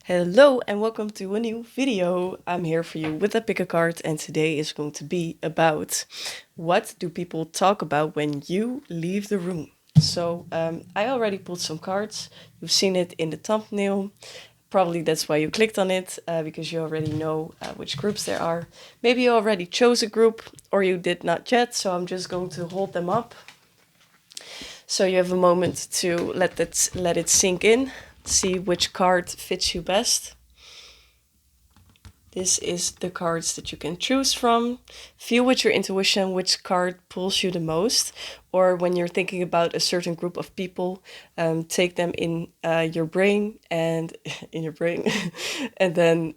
Hello and welcome to a new video. I'm here for you with a pick a card, and today is going to be about what do people talk about when you leave the room. I already pulled some cards. You've seen it in the thumbnail. Probably that's why you clicked on it, because you already know which groups there are. Maybe you already chose a group or you did not yet, so I'm just going to hold them up. So you have a moment to let it sink in, see which card fits you best. This is the cards that you can choose from. Feel with your intuition which card pulls you the most, or when you're thinking about a certain group of people, take them in your brain and in your brain, and then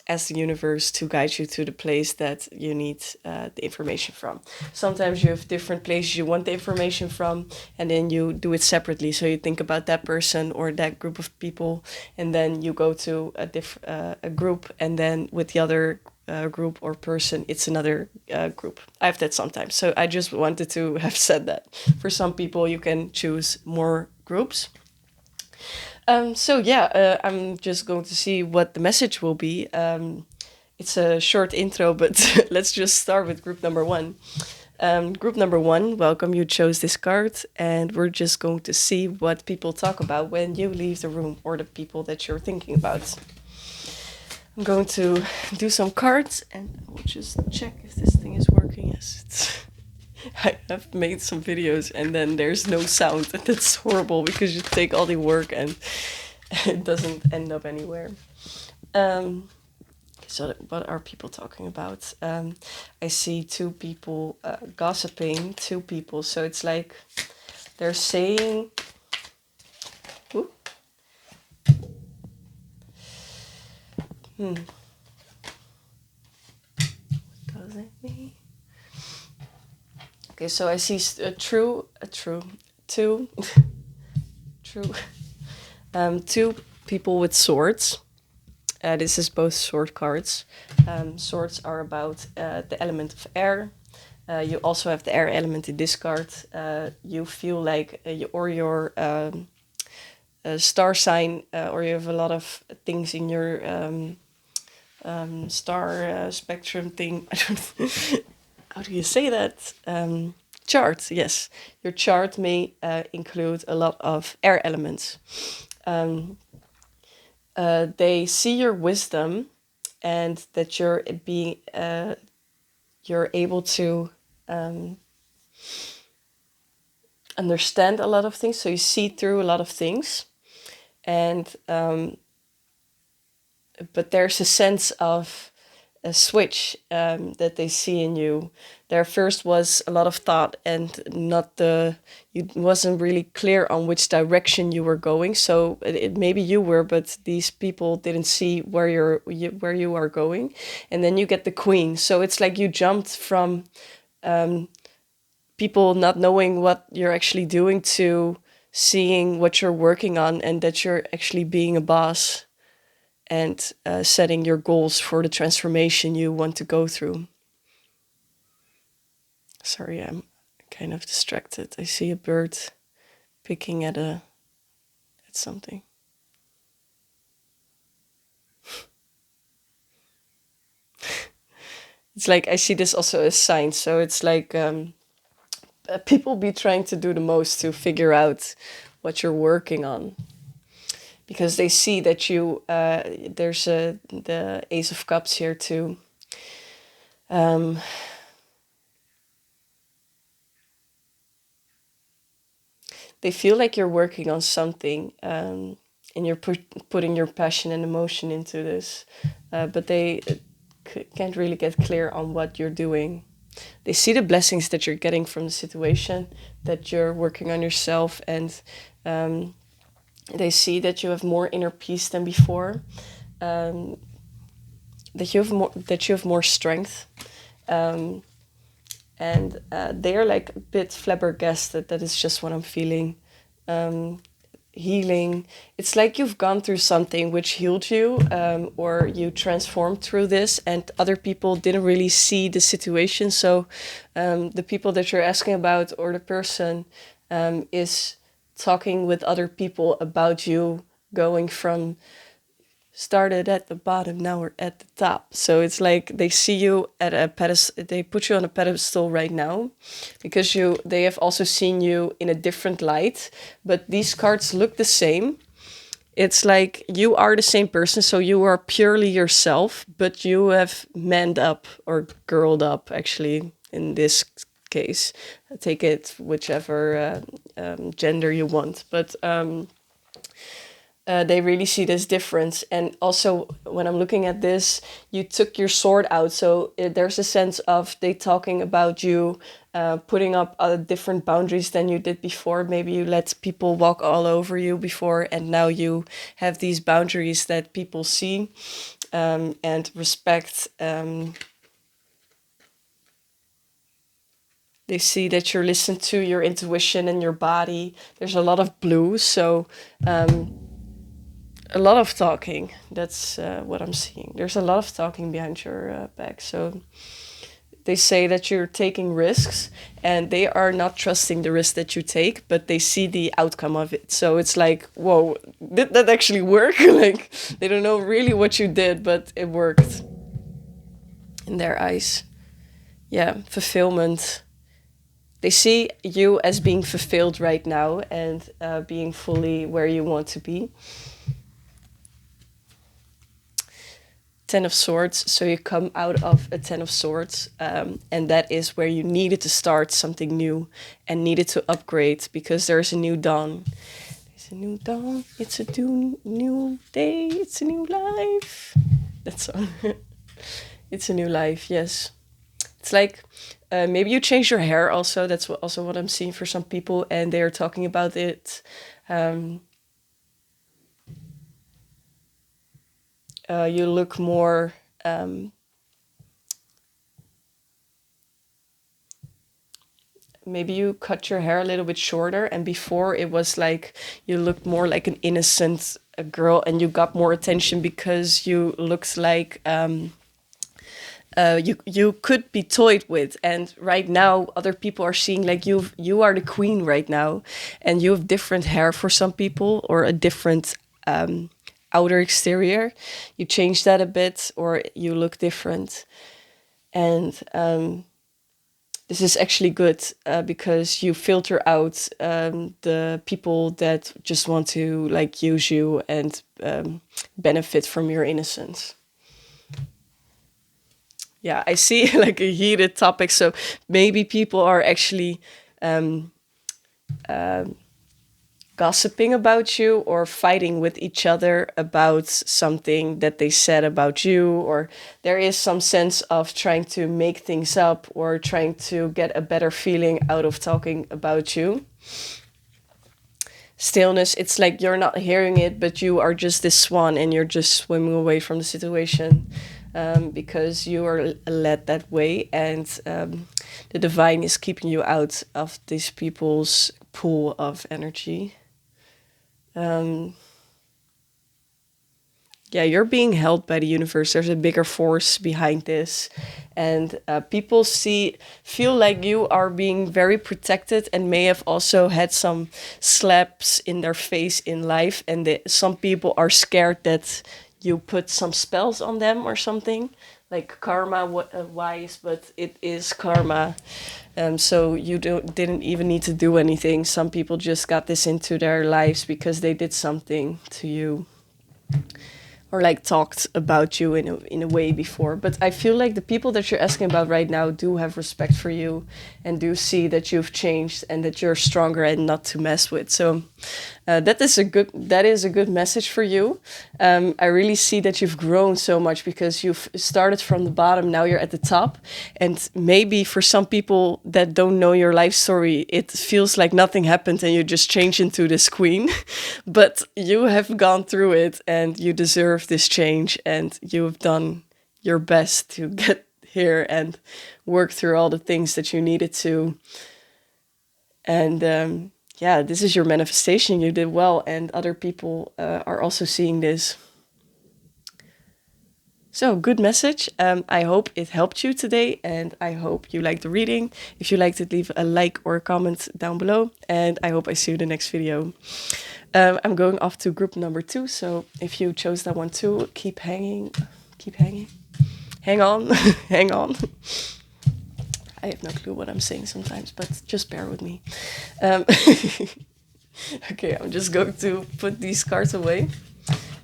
ask the universe to guide you to the place that you need the information from. Sometimes you have different places you want the information from, and then you do it separately. So you think about that person or that group of people, and then you go to a group, and then with the other group or person, it's another group. I have that sometimes. So I just wanted to have said that. For some people, you can choose more groups. I'm just going to see what the message will be. It's a short intro, but let's just start with group number one. Group number one, welcome, you chose this card, and we're just going to see what people talk about when you leave the room, or the people that you're thinking about. I'm going to do some cards, and we'll just check if this thing is working. Yes, it's... I have made some videos and then there's no sound, and that's horrible because you take all the work and it doesn't end up anywhere. So what are people talking about? I see two people gossiping, two people. So it's like they're saying... Ooh. What does it mean? Okay, so I see two, two people with swords. This is both sword cards. Swords are about the element of air. You also have the air element in this card. You feel like your star sign, or you have a lot of things in your star spectrum thing. I don't. How do you say that? Chart, yes. Your chart may include a lot of air elements. They see your wisdom, and that you're able to understand a lot of things. So you see through a lot of things, and but there's a sense of a switch that they see in you. There first was a lot of thought, and you wasn't really clear on which direction you were going. So maybe you were, but these people didn't see where you are going. And then you get the queen. So it's like you jumped from people not knowing what you're actually doing to seeing what you're working on, and that you're actually being a boss, and setting your goals for the transformation you want to go through. Sorry, I'm kind of distracted. I see a bird picking at something. It's like I see this also as signs. So it's like people be trying to do the most to figure out what you're working on, because they see that you there's the Ace of Cups here too. They feel like you're working on something, and you're putting your passion and emotion into this, but they can't really get clear on what you're doing. They see the blessings that you're getting from the situation, that you're working on yourself, and they see that you have more inner peace than before, that you have more strength, and they are like a bit flabbergasted that it's just what I'm feeling. Healing. It's like you've gone through something which healed you, or you transformed through this, and other people didn't really see the situation. So the people that you're asking about, or the person, is talking with other people about you going from Started at the bottom, now we're at the top. So it's like they see you at a pedestal, they put you on a pedestal right now because they have also seen you in a different light, but these cards look the same. It's like you are the same person, so you are purely yourself, but you have manned up or girled up, actually, in this case. Take it whichever gender you want, but they really see this difference. And also, when I'm looking at this, you took your sword out, so there's a sense of they talking about you putting up different boundaries than you did before. Maybe you let people walk all over you before, and now you have these boundaries that people see and respect. They see that you're listening to your intuition and your body. There's a lot of blue, so a lot of talking. That's what I'm seeing. There's a lot of talking behind your back. So they say that you're taking risks, and they are not trusting the risk that you take, but they see the outcome of it. So it's like, whoa, did that actually work? Like, they don't know really what you did, but it worked in their eyes. Yeah, fulfillment. They see you as being fulfilled right now and being fully where you want to be. Ten of Swords, so you come out of a Ten of Swords, and that is where you needed to start something new and needed to upgrade because there's a new dawn. There's a new dawn, it's a new day, it's a new life. That song. It's a new life, yes. It's like maybe you change your hair also. That's also what I'm seeing for some people, and they're talking about it. You look more maybe you cut your hair a little bit shorter, and before it was like you looked more like an innocent girl, and you got more attention because you looked like you could be toyed with. And right now other people are seeing like you are the queen right now, and you have different hair for some people, or a different outer exterior. You change that a bit, or you look different. And this is actually good because you filter out the people that just want to like use you and benefit from your innocence. Yeah, I see like a heated topic. So maybe people are actually gossiping about you or fighting with each other about something that they said about you, or there is some sense of trying to make things up or trying to get a better feeling out of talking about you. Stillness, it's like you're not hearing it, but you are just this swan and you're just swimming away from the situation because you are led that way, and the divine is keeping you out of these people's pool of energy. Yeah, you're being held by the universe. There's a bigger force behind this, and people feel like you are being very protected, and may have also had some slaps in their face in life, and some people are scared that you put some spells on them or something, like karma wise, but it is karma. So you didn't even need to do anything. Some people just got this into their lives because they did something to you, or like talked about you in a way before. But I feel like the people that you're asking about right now do have respect for you and do see that you've changed and that you're stronger and not to mess with. So that is a good message for you. I really see that you've grown so much because you've started from the bottom. Now you're at the top. And maybe for some people that don't know your life story, it feels like nothing happened and you just changed into this queen. But you have gone through it and you deserve this change, and you have done your best to get here and work through all the things that you needed to. And yeah, this is your manifestation. You did well, and other people are also seeing this. So, good message. I hope it helped you today, and I hope you liked the reading. If you liked it, leave a like or a comment down below, and I hope I see you in the next video. I'm going off to group number 2. So if you chose that one too, keep hanging. Hang on, hang on. I have no clue what I'm saying sometimes, but just bear with me. Um, okay, I'm just going to put these cards away,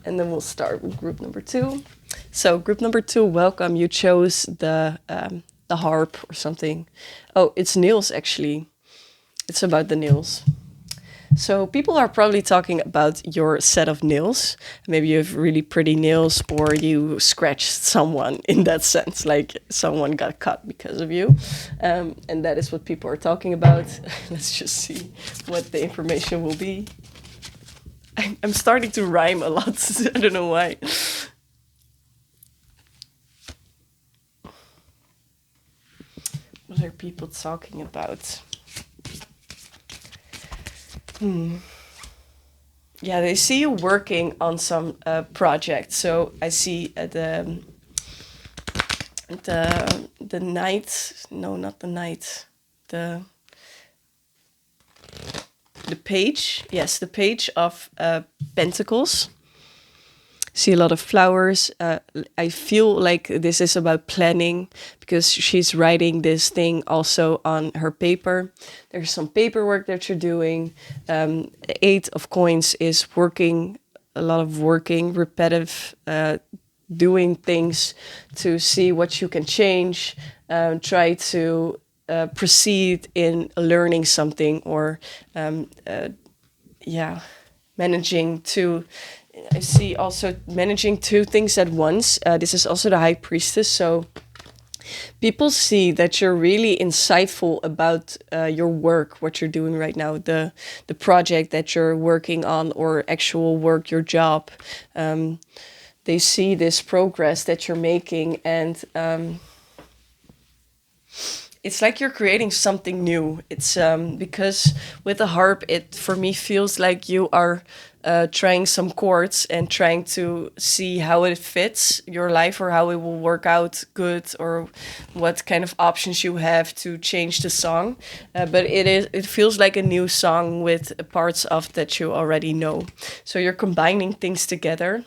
and then we'll start with group number 2. So group number 2, welcome. You chose the harp or something. Oh, it's nails actually. It's about the nails. So people are probably talking about your set of nails. Maybe you have really pretty nails, or you scratched someone in that sense, like someone got cut because of you. And that is what people are talking about. Let's just see what the information will be. I'm starting to rhyme a lot. I don't know why. What are people talking about? Yeah, they see you working on some project. So I see the knight. No, not the knight. The page. Yes, the page of pentacles. See a lot of flowers. I feel like this is about planning, because she's writing this thing also on her paper. There's some paperwork that you're doing. 8 of coins is working, a lot of working, repetitive, doing things to see what you can change, try to proceed in learning something, or managing to. I see also managing 2 things at once. This is also the High Priestess. So people see that you're really insightful about your work, what you're doing right now, the project that you're working on, or actual work, your job. They see this progress that you're making, and it's like you're creating something new. It's because with the harp, it for me feels like you are trying some chords and trying to see how it fits your life, or how it will work out good, or what kind of options you have to change the song. But it feels like a new song with parts of that you already know. So you're combining things together.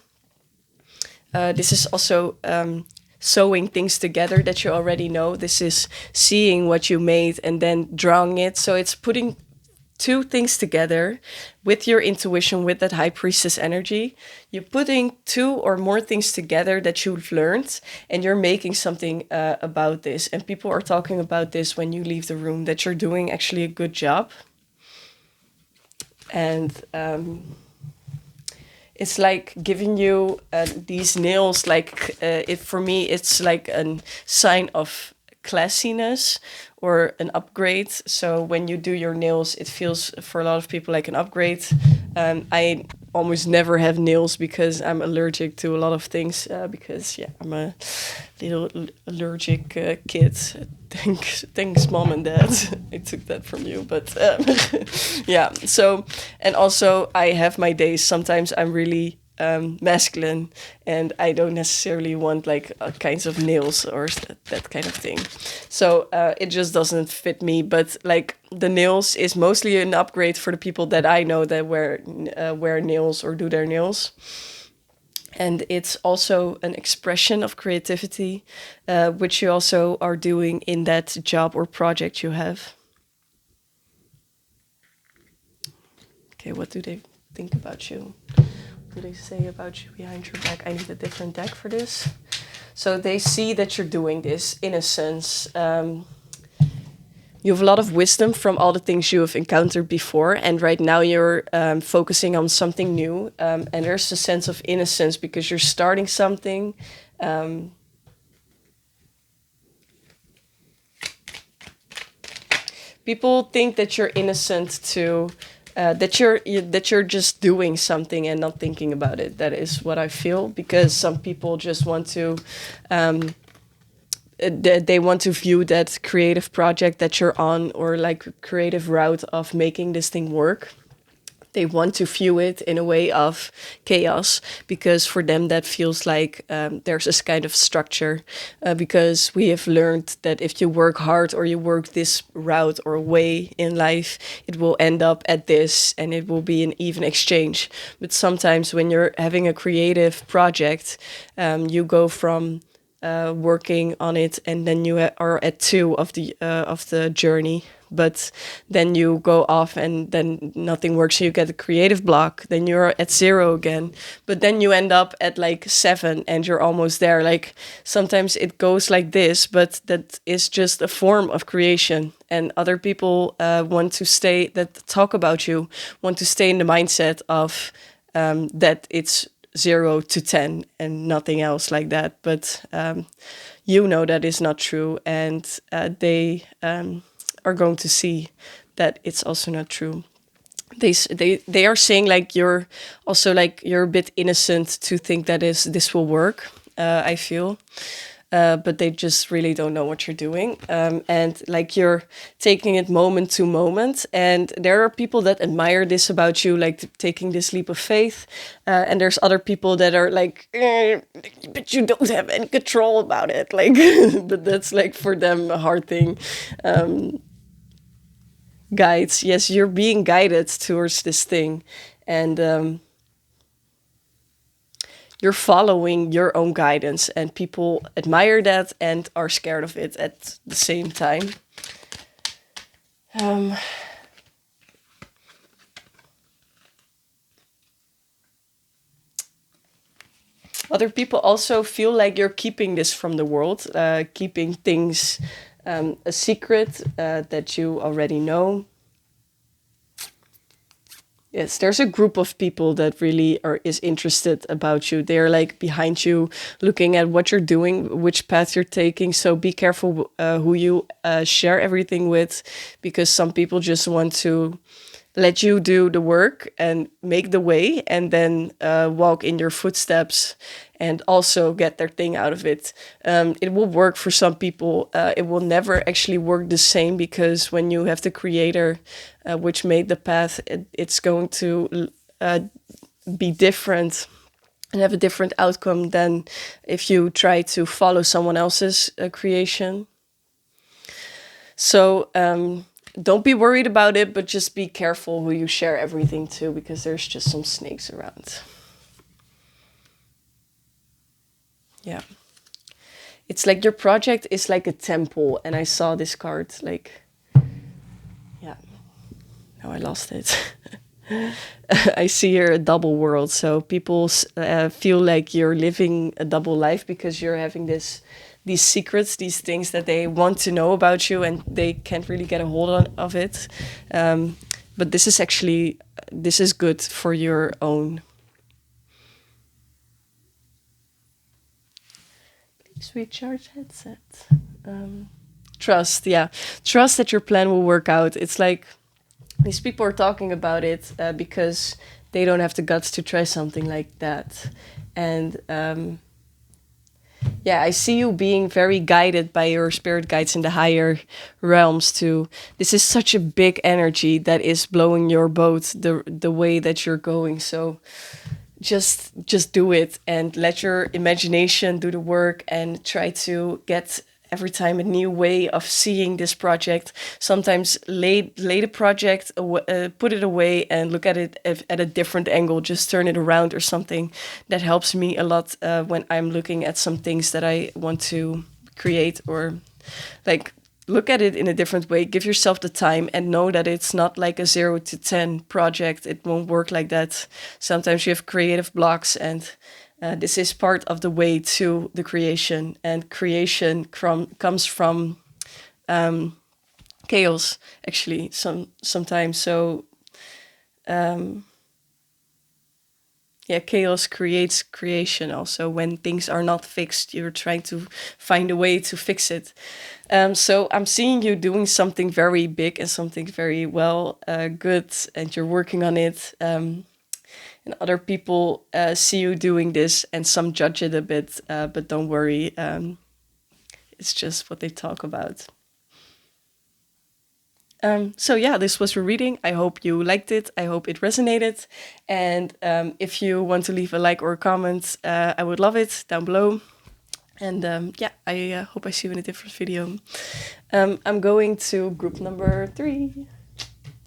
This is also sewing things together that you already know. This is seeing what you made and then drawing it. So it's putting 2 things together with your intuition, with that High Priestess energy. You're putting 2 or more things together that you've learned, and you're making something about this. And people are talking about this when you leave the room, that you're doing actually a good job. And it's like giving you these nails, like for me, it's like a sign of classiness or an upgrade. So when you do your nails, it feels for a lot of people like an upgrade. I almost never have nails because I'm allergic to a lot of things, because I'm a little allergic kid. Thanks mom and dad. I took that from you, but so, and also I have my days. Sometimes I'm really masculine, and I don't necessarily want like kinds of nails or that kind of thing. So it just doesn't fit me. But like the nails is mostly an upgrade for the people that I know that wear nails or do their nails. And it's also an expression of creativity, which you also are doing in that job or project you have. Okay, what do they think about you? What do they say about you behind your back? I need a different deck for this. So they see that you're doing this in a sense. You have a lot of wisdom from all the things you have encountered before, and right now you're focusing on something new, and there's a sense of innocence because you're starting something. People think that you're innocent to, that you're just doing something and not thinking about it. That is what I feel, because some people just want to. They want to view that creative project that you're on, or like creative route of making this thing work, They want to view it in a way of chaos, because for them that feels like there's this kind of structure, because we have learned that if you work hard or you work this route or way in life, it will end up at this and it will be an even exchange. But sometimes when you're having a creative project, you go from working on it, and then you are at two of the journey. But then you go off and then nothing works, you get a creative block, then you're at zero again. But then you end up at like seven and you're almost there. Like sometimes it goes like this, but that is just a form of creation. And other people want to stay, that talk about you, want to stay in the mindset of that it's 0 to 10 and nothing else like that. But you know that is not true, and they are going to see that it's also not true. They are saying like you're also like you're a bit innocent to think that is this will work. I feel. But they just really don't know what you're doing. And like you're taking it moment to moment. And there are people that admire this about you, like taking this leap of faith. And there's other people that are like, but you don't have any control about it. Like, but that's like for them a hard thing. Guides, yes, you're being guided towards this thing. And you're following your own guidance, and people admire that and are scared of it at the same time. Other people also feel like you're keeping this from the world, keeping things a secret that you already know. Yes, there's a group of people that really is interested about you. They're like behind you, looking at what you're doing, which path you're taking. So be careful who you share everything with, because some people just want to let you do the work and make the way, and then walk in your footsteps and also get their thing out of it. It will work for some people. It will never actually work the same, because when you have the creator which made the path, it's going to be different and have a different outcome than if you try to follow someone else's creation. So don't be worried about it, but just be careful who you share everything to, because there's just some snakes around. Yeah. It's like your project is like a temple, and I saw this card, like, yeah, now I lost it. I see here a double world, so people feel like you're living a double life, because you're having these secrets, these things that they want to know about you, and they can't really get a hold of it. But this is good for your own. Please recharge headset. Trust, yeah. Trust that your plan will work out. It's like these people are talking about it because they don't have the guts to try something like that. And yeah, I see you being very guided by your spirit guides in the higher realms too. This is such a big energy that is blowing your boat the way that you're going. So just do it and let your imagination do the work, and try to get every time a new way of seeing this project. Sometimes lay the project, put it away and look at it at a different angle. Just turn it around or something. That helps me a lot when I'm looking at some things that I want to create, or like look at it in a different way. Give yourself the time and know that it's not like a 0 to 10 project. It won't work like that. Sometimes you have creative blocks, and this is part of the way to the creation. And creation comes from chaos, actually, sometimes. So yeah, chaos creates creation also. When things are not fixed, you're trying to find a way to fix it. So I'm seeing you doing something very big and something very good, and you're working on it. And other people see you doing this, and some judge it a bit, but don't worry. It's just what they talk about. So yeah, this was a reading. I hope you liked it. I hope it resonated. And if you want to leave a like or a comment, I would love it down below. And yeah, I hope I see you in a different video. I'm going to group number 3.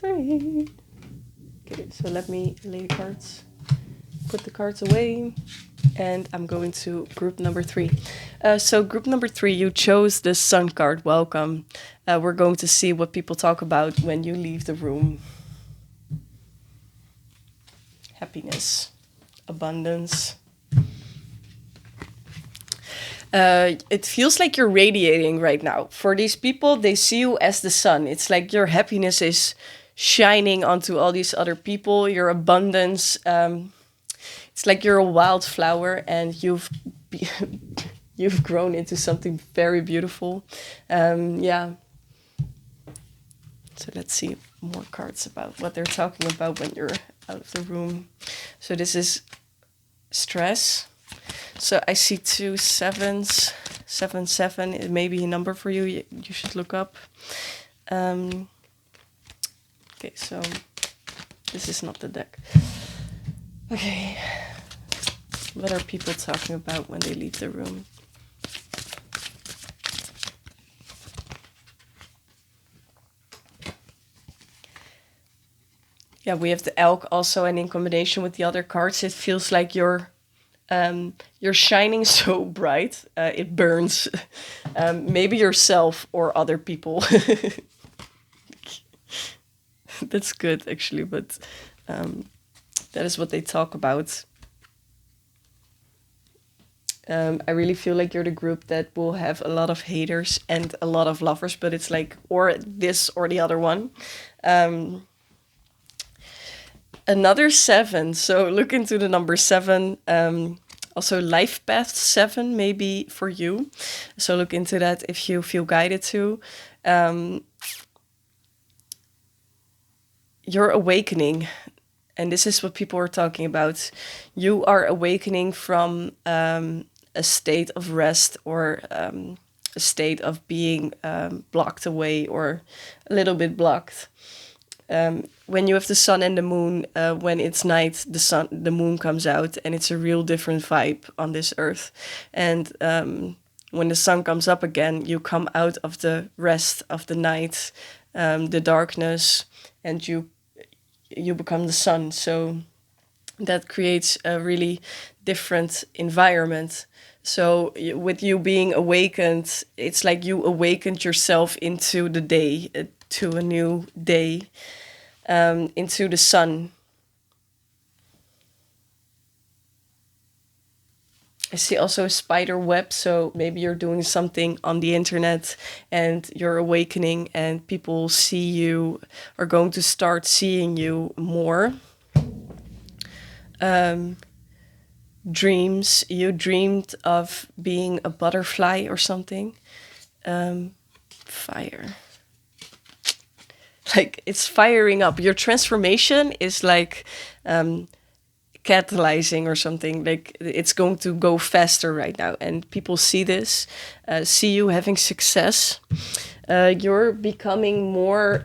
Okay, so let me lay the cards, put the cards away, and I'm going to group number 3. So group number 3, you chose the Sun card, welcome. We're going to see what people talk about when you leave the room. Happiness, abundance. It feels like you're radiating right now. For these people, they see you as the sun. It's like your happiness is shining onto all these other people, your abundance. It's like you're a wildflower and you've grown into something very beautiful. Yeah. So let's see more cards about what they're talking about when you're out of the room. So this is stress. So I see 2 7s. 7 7. It may be a number for you. You should look up. Okay, so this is not the deck. Okay. What are people talking about when they leave the room? Yeah, we have the elk also, and in combination with the other cards, it feels like you're shining so bright, it burns maybe yourself or other people. That's good, actually, but that is what they talk about. I really feel like you're the group that will have a lot of haters and a lot of lovers, but it's like, or this or the other one. Another 7, so look into the number 7. Also life path 7 maybe for you, so look into that if you feel guided to. You're awakening, and this is what people are talking about. You are awakening from a state of rest or a state of being blocked away or a little bit blocked. When you have the sun and the moon, when it's night, the moon comes out, and it's a real different vibe on this earth. And when the sun comes up again, you come out of the rest of the night, the darkness, and you become the sun. So that creates a really different environment. So with you being awakened, it's like you awakened yourself into the day, to a new day, into the sun. I see also a spider web, so maybe you're doing something on the internet and you're awakening and people see you, are going to start seeing you more. Dreams, you dreamed of being a butterfly or something. Fire. Like it's firing up. Your transformation is like catalyzing or something. Like it's going to go faster right now, and people see this, see you having success. You're becoming more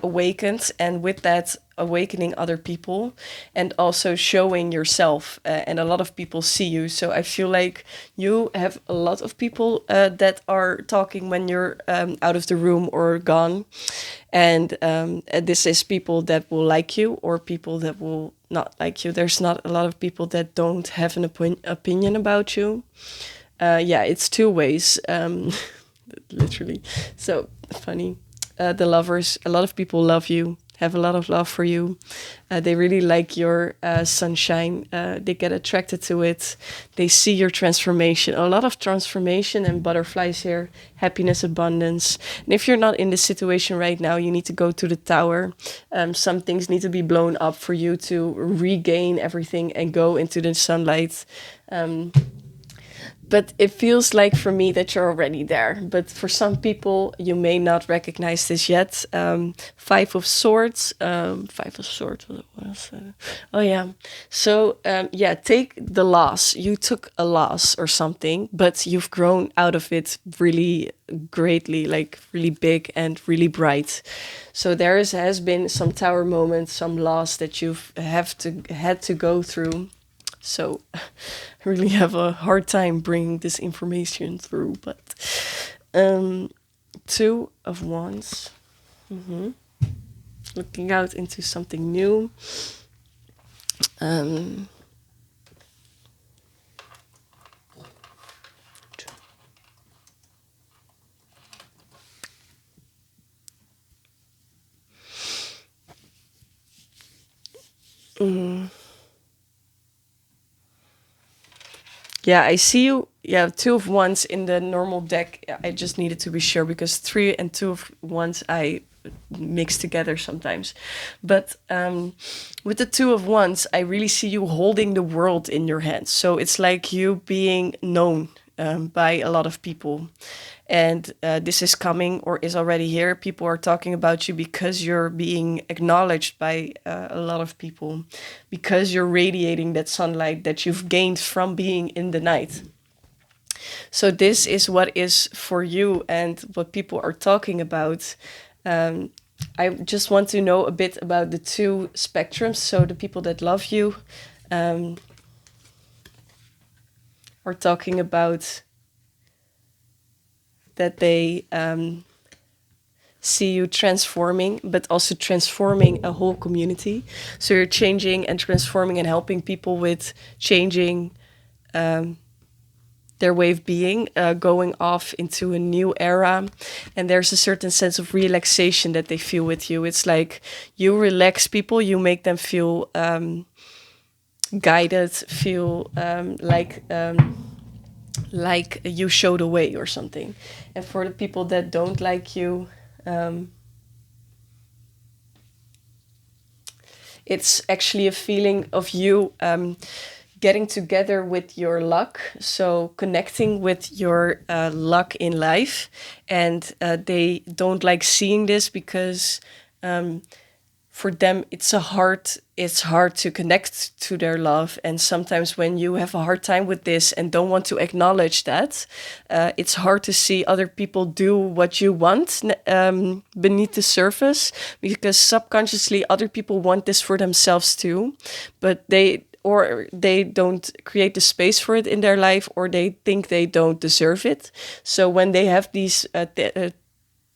awakened, and with that awakening other people and also showing yourself, and a lot of people see you. So I feel like you have a lot of people that are talking when you're out of the room or gone, and this is people that will like you or people that will not like you. There's not a lot of people that don't have an opinion about you. Yeah, it's 2 ways. Literally. So funny. The lovers, a lot of people love you, have a lot of love for you. They really like your sunshine. They get attracted to it. They see your transformation. A lot of transformation and butterflies here. Happiness, abundance. And if you're not in this situation right now, you need to go to the tower. Some things need to be blown up for you to regain everything and go into the sunlight. But it feels like for me that you're already there. But for some people, you may not recognize this yet. Five of Swords. Five of Swords. What else? Oh yeah. So yeah, take the loss. You took a loss or something, but you've grown out of it really greatly, like really big and really bright. So has been some tower moments, some loss that you've had to go through. So I really have a hard time bringing this information through, but Two of Wands. Looking out into something new. Yeah, I see you. Yeah, Two of Wands in the normal deck. I just needed to be sure because Three and Two of Wands I mix together sometimes. But with the Two of Wands, I really see you holding the world in your hands. So it's like you being known by a lot of people. And this is coming or is already here. People are talking about you because you're being acknowledged by a lot of people, because you're radiating that sunlight that you've gained from being in the night. So this is what is for you and what people are talking about. I just want to know a bit about the two spectrums. So the people that love you are talking about that they see you transforming, but also transforming a whole community. So you're changing and transforming and helping people with changing their way of being, going off into a new era. And there's a certain sense of relaxation that they feel with you. It's like you relax people, you make them feel guided, feel like you show the way or something. And for the people that don't like you, it's actually a feeling of you getting together with your luck, so connecting with your luck in life. And they don't like seeing this because for them it's hard to connect to their love. And sometimes when you have a hard time with this and don't want to acknowledge that, it's hard to see other people do what you want beneath the surface, because subconsciously other people want this for themselves too, but they don't create the space for it in their life, or they think they don't deserve it. So when they have these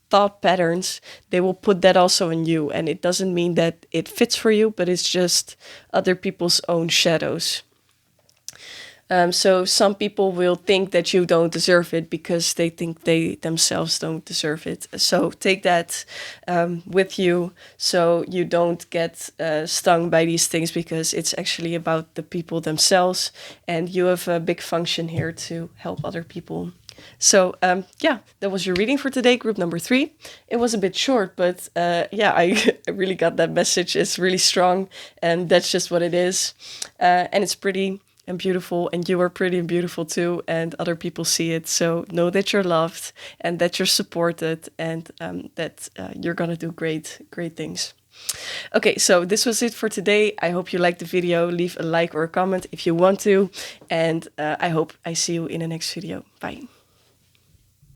thought patterns, they will put that also on you. And it doesn't mean that it fits for you, but it's just other people's own shadows. So some people will think that you don't deserve it because they think they themselves don't deserve it. So take that with you, so you don't get stung by these things, because it's actually about the people themselves. And you have a big function here to help other people. So yeah, that was your reading for today, group number 3. It was a bit short, but yeah, I really got that message. It's really strong, and that's just what it is. And it's pretty and beautiful, and you are pretty and beautiful too, and other people see it. So know that you're loved and that you're supported, and that you're gonna do great things. Okay, so this was it for today. I hope you liked the video. Leave a like or a comment if you want to, and I hope I see you in the next video. Bye.